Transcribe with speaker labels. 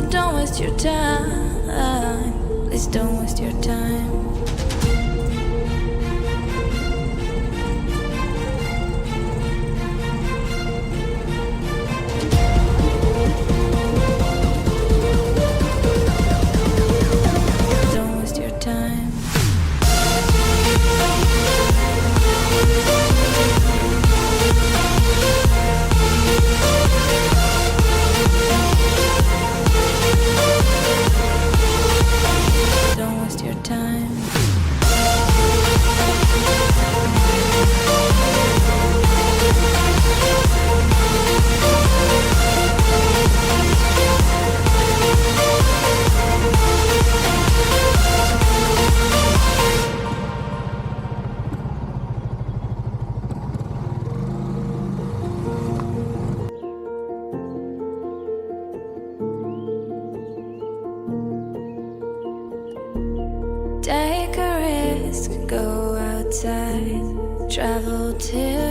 Speaker 1: don't waste your time. Please don't waste your time. Don't waste your time. Don't waste your time. Take a risk, go outside, travel till